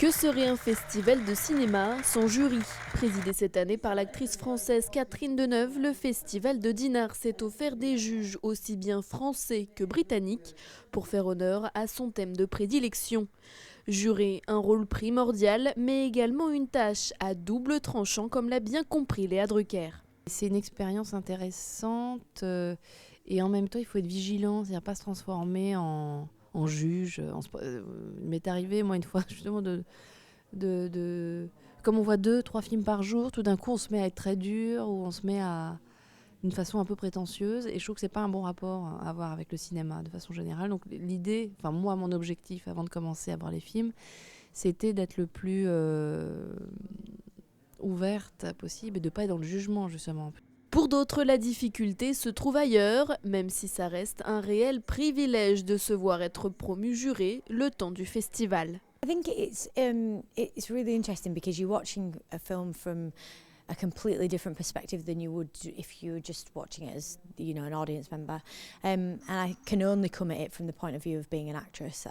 Que serait un festival de cinéma sans jury? Présidé cette année par l'actrice française Catherine Deneuve, le festival de Dinard s'est offert des juges aussi bien français que britanniques pour faire honneur à son thème de prédilection. Jurer un rôle primordial, mais également une tâche à double tranchant comme l'a bien compris Léa Drucker. C'est une expérience intéressante et en même temps il faut être vigilant, c'est-à-dire pas se transformer en juge. Il m'est arrivé moi une fois justement comme on voit 2-3 films par jour, tout d'un coup on se met à être très dur ou on se met à d'une façon un peu prétentieuse et je trouve que c'est pas un bon rapport à avoir avec le cinéma de façon générale. Donc l'idée, enfin moi mon objectif avant de commencer à voir les films, c'était d'être le plus ouverte possible et de ne pas être dans le jugement justement. Pour d'autres, la difficulté se trouve ailleurs, même si ça reste un réel privilège de se voir être promu juré le temps du festival. I think it's really interesting because you're watching a film from a completely different perspective than you would if you were just watching it as, you know, an audience member. And I can only come at it from the point of view of being an actress.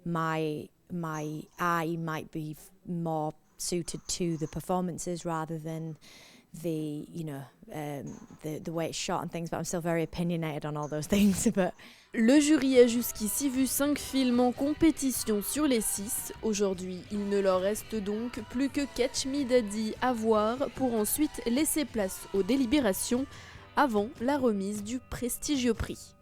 My eye might be more suited to the performances rather than the way it's shot and things, but I'm still very opinionated on all those things. But le jury a jusqu'ici vu 5 films en compétition sur les 6. Aujourd'hui, il ne leur reste donc plus que Catch Me Daddy à voir pour ensuite laisser place aux délibérations avant la remise du prestigieux prix.